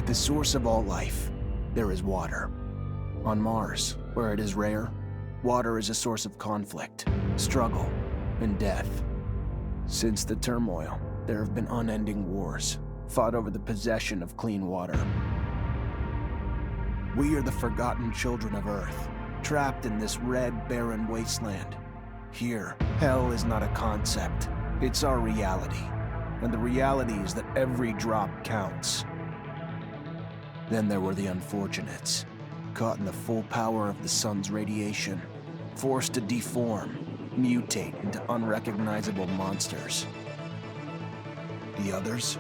At the source of all life, there is water. On Mars, where it is rare, water is a source of conflict, struggle, and death. Since the turmoil, there have been unending wars, fought over the possession of clean water. We are the forgotten children of Earth, trapped in this red, barren wasteland. Here, hell is not a concept, it's our reality. And the reality is that every drop counts. Then there were the unfortunates, caught in the full power of the sun's radiation, forced to deform, mutate into unrecognizable monsters. The others,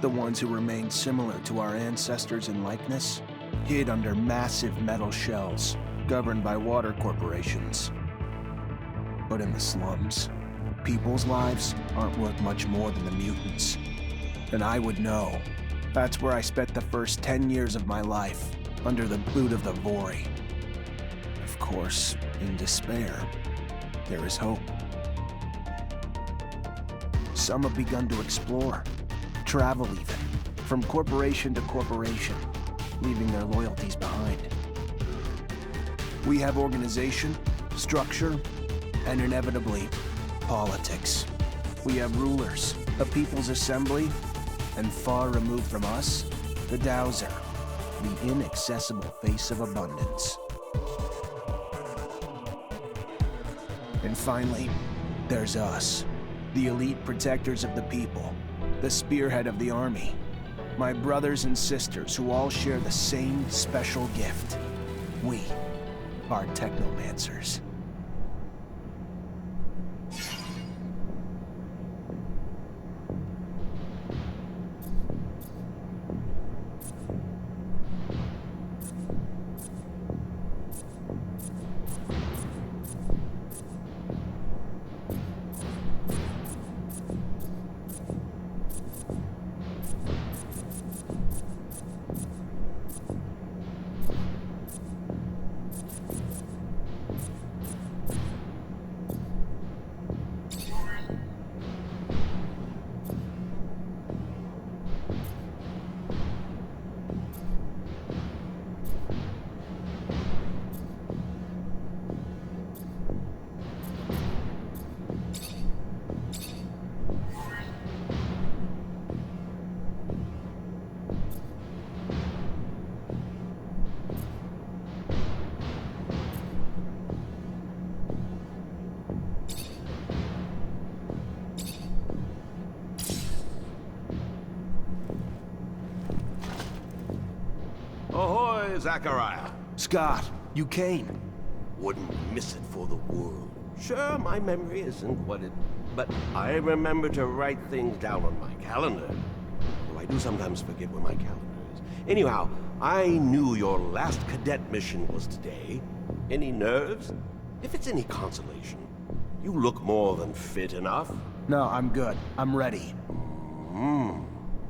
the ones who remained similar to our ancestors in likeness, hid under massive metal shells, governed by water corporations. But in the slums, people's lives aren't worth much more than the mutants. And I would know. That's where I spent the first 10 years of my life, under the boot of the Vori. Of course, in despair, there is hope. Some have begun to explore, travel even, from corporation to corporation, leaving their loyalties behind. We have organization, structure, and inevitably, politics. We have rulers, a people's assembly, and far removed from us, the Dowser, the inaccessible face of abundance. And finally, there's us, the elite protectors of the people, the spearhead of the army, my brothers and sisters who all share the same special gift. We are Technomancers. Ahoy, Zachariah. Scott, you came. Wouldn't miss it for the world. Sure, my memory isn't what it... But I remember to write things down on my calendar. Though I do sometimes forget where my calendar is. Anyhow, I knew your last cadet mission was today. Any nerves? If it's any consolation, you look more than fit enough. No, I'm good. I'm ready.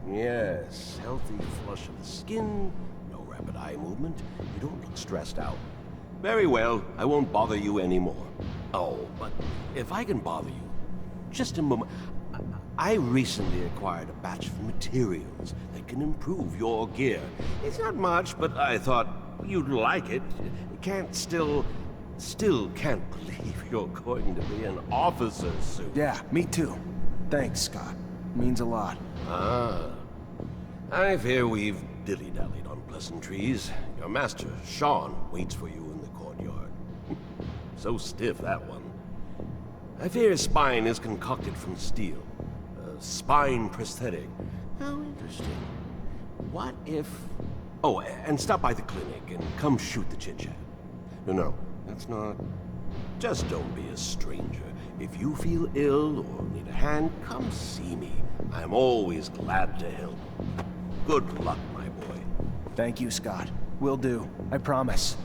Yes, healthy flush of the skin, no rapid eye movement. You don't look stressed out. Very well, I won't bother you anymore. Oh, but if I can bother you, just a moment. I recently acquired a batch of materials that can improve your gear. It's not much, but I thought you'd like it. Still can't believe you're going to be an officer soon. Yeah, me too. Thanks, Scott. Means a lot. Ah. I fear we've dilly-dallied on pleasantries. Your master, Sean, waits for you in the courtyard. So stiff, that one. I fear his spine is concocted from steel. A spine prosthetic. How interesting. What if... Oh, and stop by the clinic and come shoot the chit-chat. No, that's not... Just don't be a stranger. If you feel ill or need a hand, come see me. I'm always glad to help. Good luck, my boy. Thank you, Scott. Will do. I promise.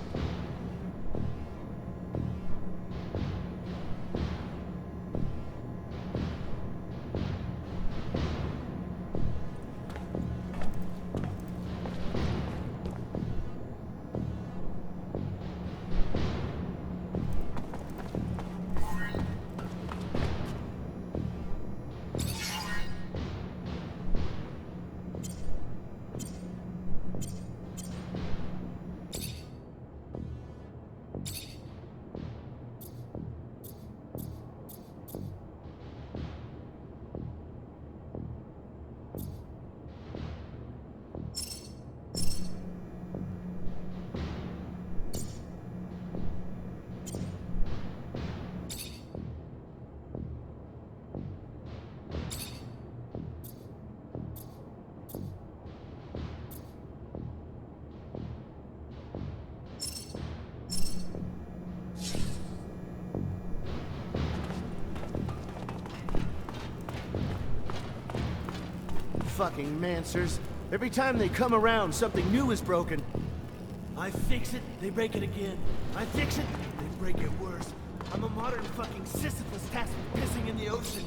fucking Mancers. Every time they come around, something new is broken. I fix it, they break it again. I fix it, they break it worse. I'm a modern fucking Sisyphus tasked with pissing in the ocean.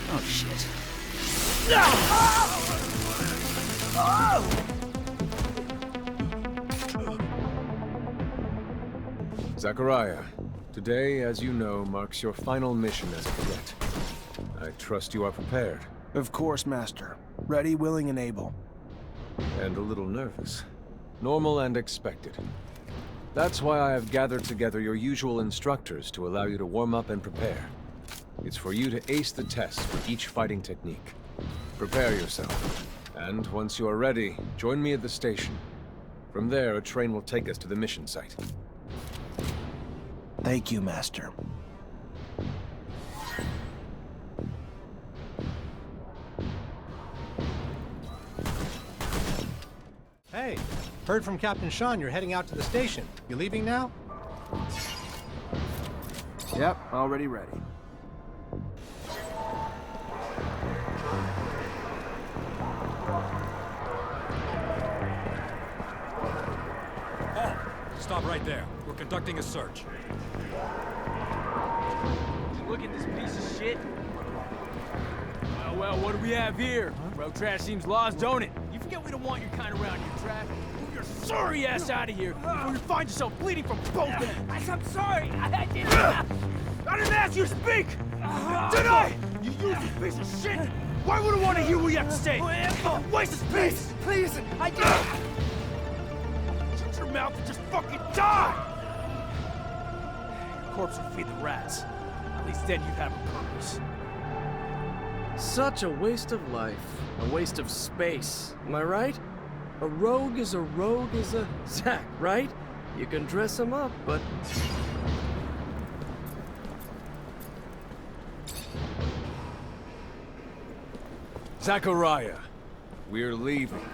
Oh, shit. Zachariah, today, as you know, marks your final mission as a cadet. I trust you are prepared. Of course, Master. Ready, willing, and able. And a little nervous. Normal and expected. That's why I have gathered together your usual instructors to allow you to warm up and prepare. It's for you to ace the tests for each fighting technique. Prepare yourself. And once you are ready, join me at the station. From there, a train will take us to the mission site. Thank you, Master. Hey, heard from Captain Sean you're heading out to the station. You leaving now? Yep, already ready. Oh, stop right there. We're conducting a search. Look at this piece of shit. Well, what do we have here? Road trash seems lost, don't it? You forget we don't want your kind around here, trash. Move your sorry ass out of here before you find yourself bleeding from both ends. I'm sorry. I didn't ask you to speak! Did I? You useless piece of shit! Why would I want to hear what you have to say? Waste of space! Please! I didn't! Shut your mouth and just fucking die! Your corpse would feed the rats. At least then you'd have a purpose. Such a waste of life. A waste of space. Am I right? A rogue is a Zach, right? You can dress him up, but... Zachariah, we're leaving.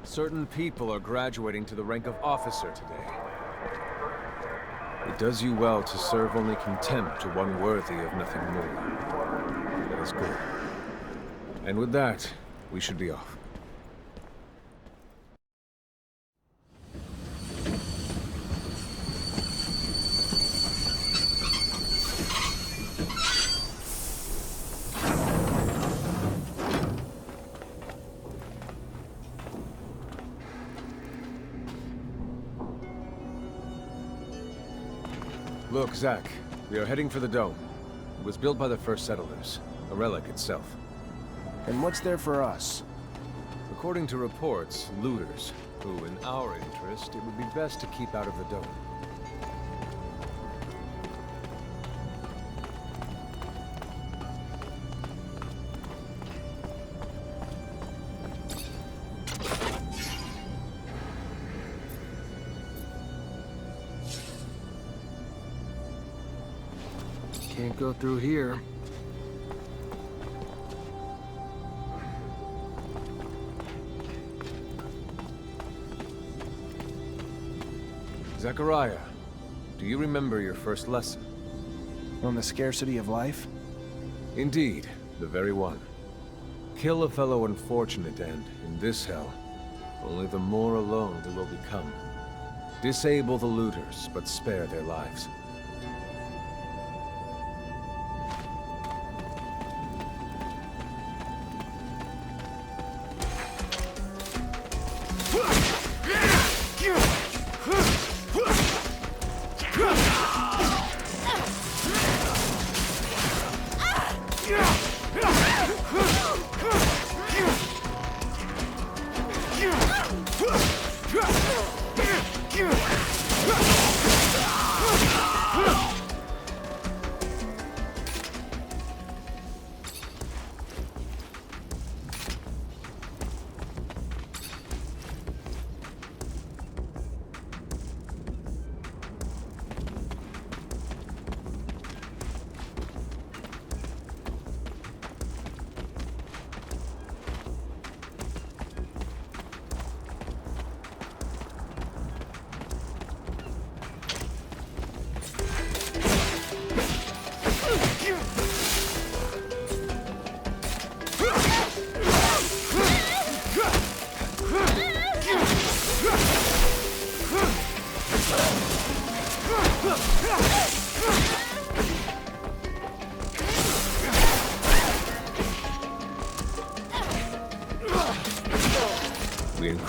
Certain people are graduating to the rank of officer today. It does you well to serve only contempt to one worthy of nothing more. That is good. And with that, we should be off. Look, Zach, we are heading for the dome. It was built by the first settlers, a relic itself. And what's there for us? According to reports, looters, who, in our interest, it would be best to keep out of the dome. Can't go through here. Zachariah, do you remember your first lesson? On the scarcity of life? Indeed, the very one. Kill a fellow unfortunate and, in this hell, only the more alone they will become. Disable the looters, but spare their lives.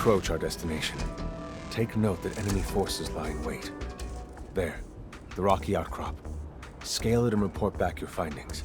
approach our destination, take note that enemy forces lie in wait. There, the rocky outcrop. Scale it and report back your findings.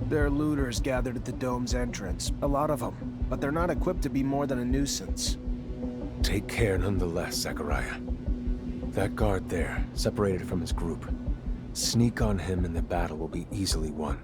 There are looters gathered at the dome's entrance. A lot of them. But they're not equipped to be more than a nuisance. Take care nonetheless, Zachariah. That guard there, separated from his group. Sneak on him and the battle will be easily won.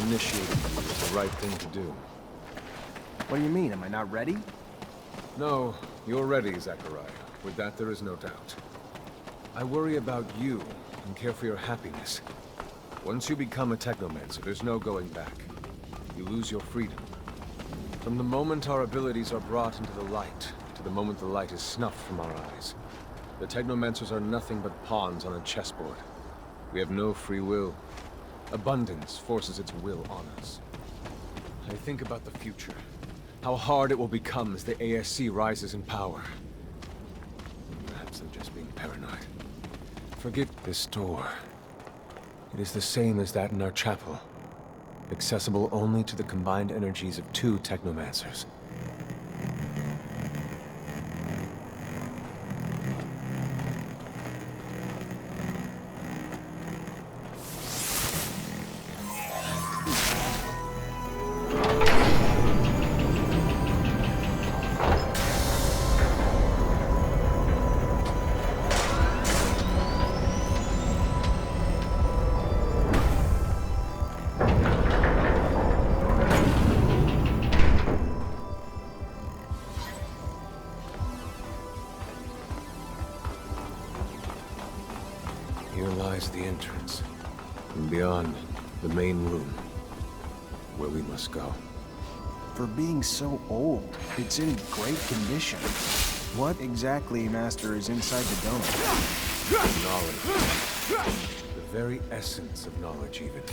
initiating you is the right thing to do. What do you mean? Am I not ready? No, you're ready, Zachariah. With that, there is no doubt. I worry about you and care for your happiness. Once you become a Technomancer, there's no going back. You lose your freedom. From the moment our abilities are brought into the light, to the moment the light is snuffed from our eyes, the Technomancers are nothing but pawns on a chessboard. We have no free will. Abundance forces its will on us. I think about the future. How hard it will become as the ASC rises in power. Perhaps I'm just being paranoid. Forget this door. It is the same as that in our chapel. Accessible only to the combined energies of 2 Technomancers. Here lies the entrance, and beyond, the main room, where we must go. For being so old, it's in great condition. What exactly, Master, is inside the dome? Knowledge. The very essence of knowledge, even.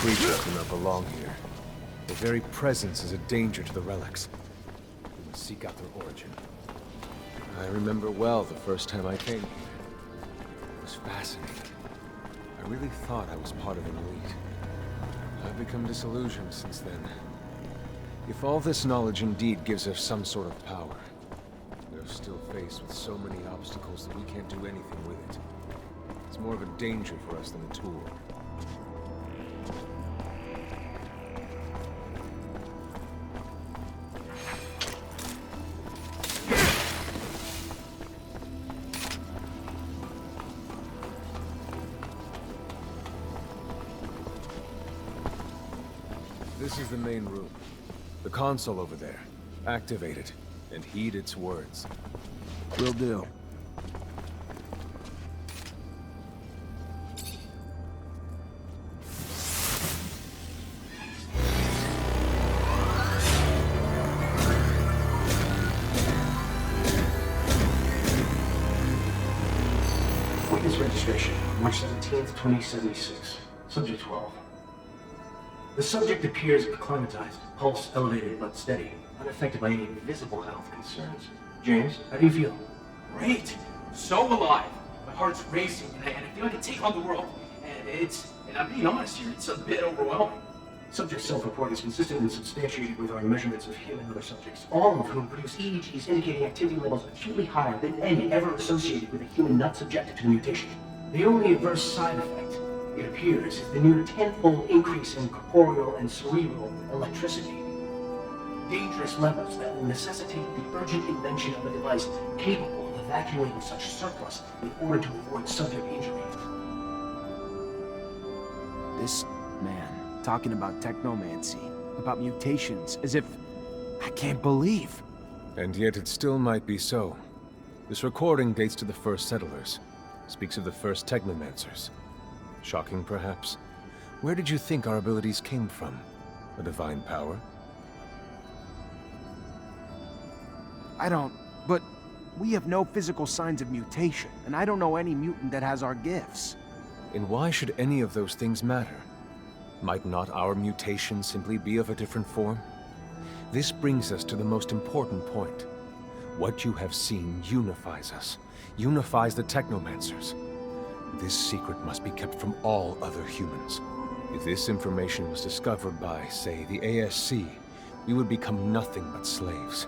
Creatures do not belong here. Their very presence is a danger to the relics. We must seek out their origin. I remember well the first time I came here. It was fascinating. I really thought I was part of an elite. I've become disillusioned since then. If all this knowledge indeed gives us some sort of power, we are still faced with so many obstacles that we can't do anything with it. It's more of a danger for us than a tool. This is the main room. The console over there. Activate it, and heed its words. Will do. Witness registration, March 17th, 2076. Subject 12. The subject appears acclimatized, pulse elevated but steady, unaffected by any visible health concerns. James, how do you feel? Great! So alive! My heart's racing, and I feel like I can take on the world. And I'm being honest here, it's a bit overwhelming. Subject self-report is consistent and substantiated with our measurements of him and other subjects, all of whom produce EEGs indicating activity levels acutely higher than any ever associated with a human not subjected to the mutation. The only adverse side effect, it appears, is the near tenfold increase in corporeal and cerebral electricity. Dangerous levels that will necessitate the urgent invention of a device capable of evacuating such surplus in order to avoid subject injury. This man talking about technomancy, about mutations, as if I can't believe. And yet it still might be so. This recording dates to the first settlers. Speaks of the first Technomancers. Shocking, perhaps? Where did you think our abilities came from? A divine power? I don't... but we have no physical signs of mutation, and I don't know any mutant that has our gifts. And why should any of those things matter? Might not our mutation simply be of a different form? This brings us to the most important point. What you have seen unifies us, unifies the Technomancers. This secret must be kept from all other humans. If this information was discovered by, say, the ASC, we would become nothing but slaves.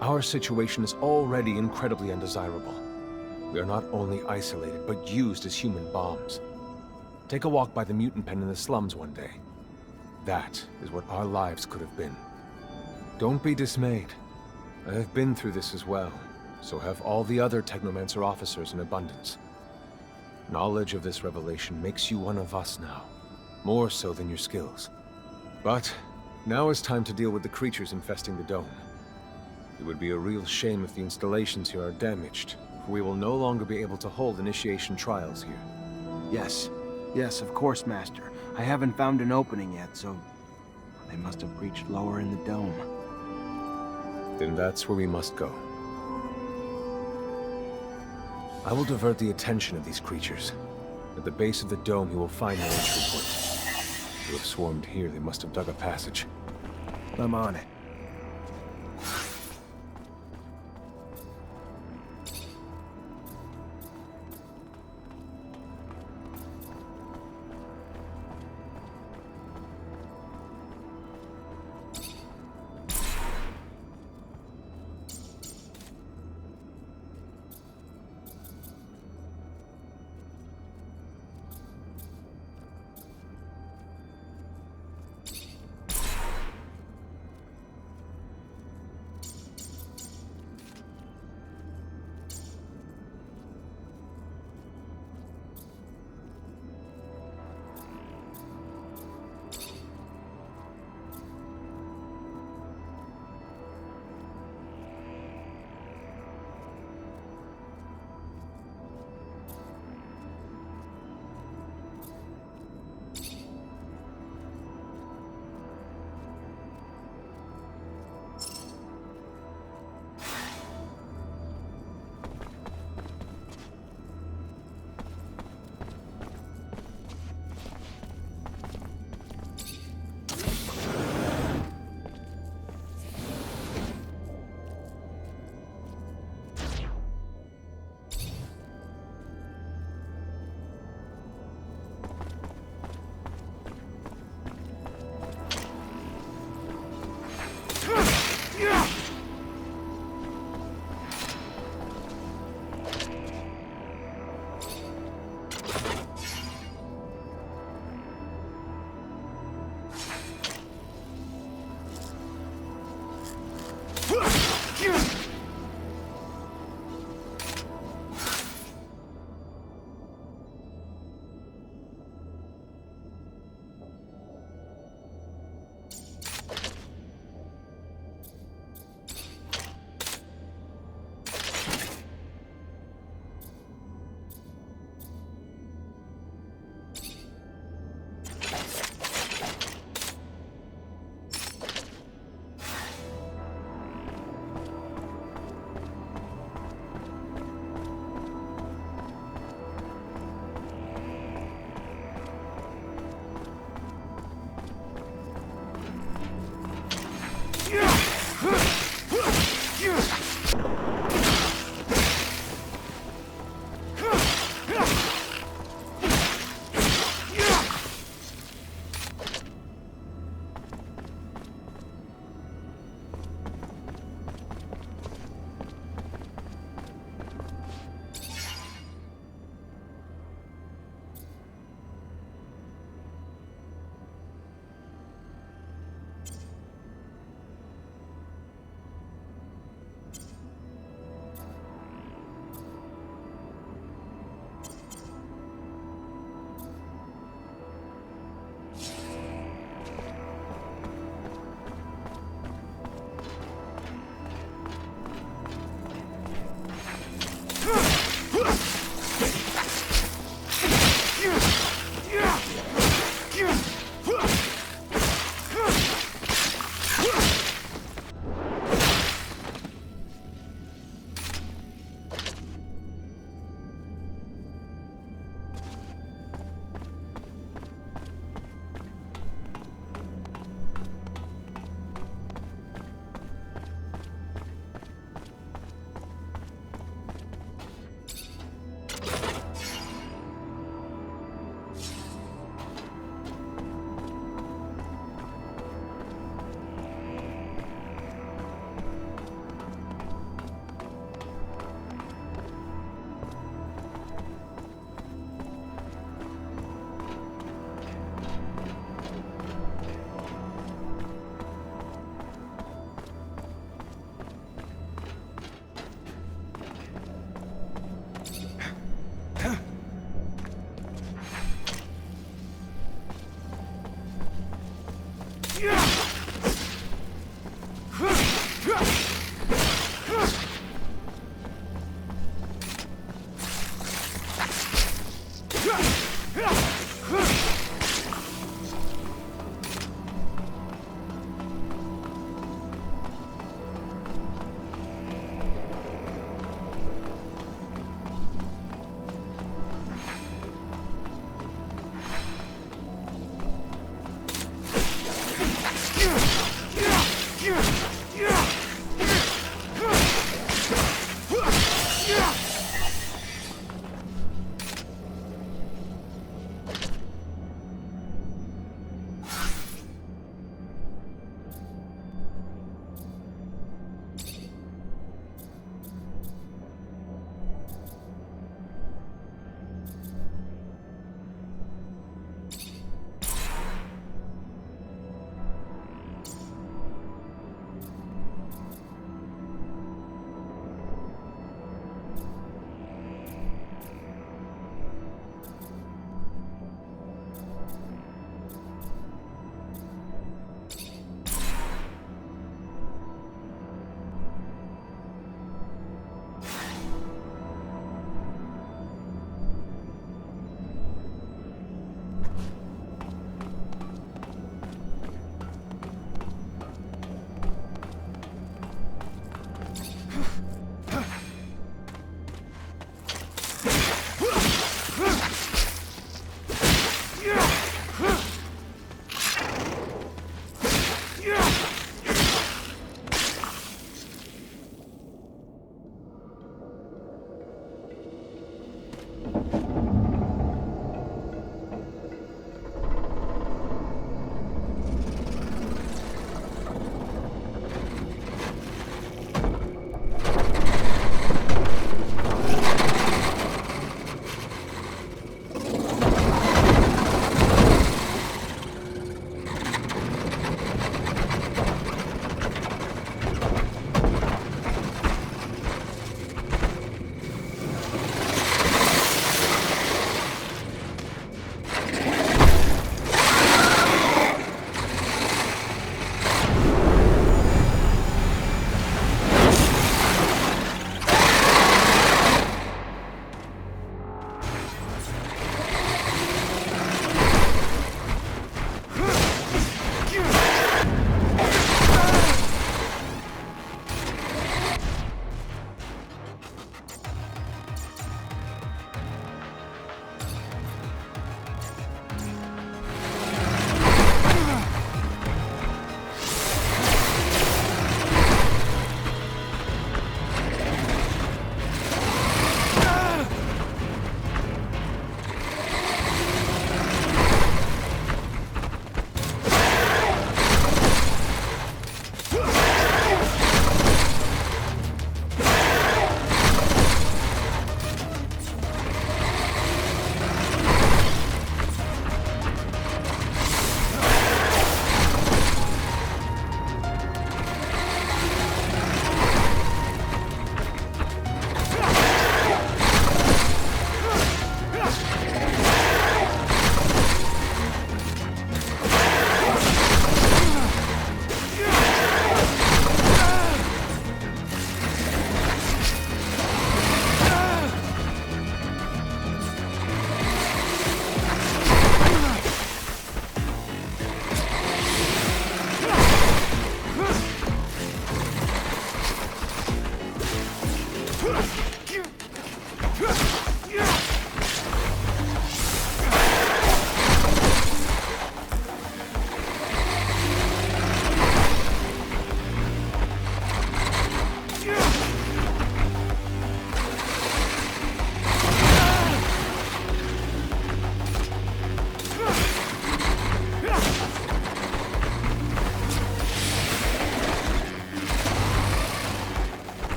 Our situation is already incredibly undesirable. We are not only isolated, but used as human bombs. Take a walk by the mutant pen in the slums one day. That is what our lives could have been. Don't be dismayed. I have been through this as well, so have all the other Technomancer officers in abundance. Knowledge of this revelation makes you one of us now, more so than your skills. But now is time to deal with the creatures infesting the dome. It would be a real shame if the installations here are damaged, for we will no longer be able to hold initiation trials here. Yes. Yes, of course, Master. I haven't found an opening yet, so they must have breached lower in the dome. Then that's where we must go. I will divert the attention of these creatures. At the base of the dome, you will find an entry point. If you have swarmed here, they must have dug a passage. I'm on it.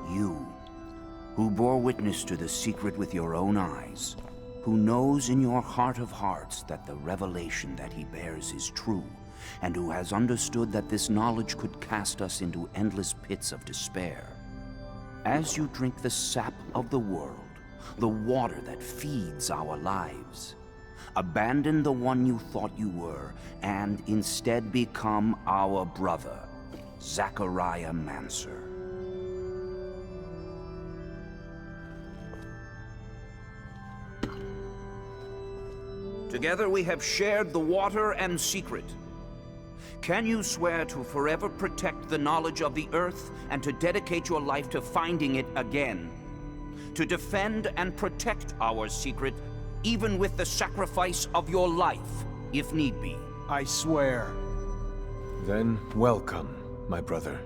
You, who bore witness to the secret with your own eyes, who knows in your heart of hearts that the revelation that he bears is true, and who has understood that this knowledge could cast us into endless pits of despair. As you drink the sap of the world, the water that feeds our lives, abandon the one you thought you were, and instead become our brother, Technomancer. Together we have shared the water and secret. Can you swear to forever protect the knowledge of the Earth and to dedicate your life to finding it again? To defend and protect our secret, even with the sacrifice of your life, if need be? I swear. Then welcome, my brother.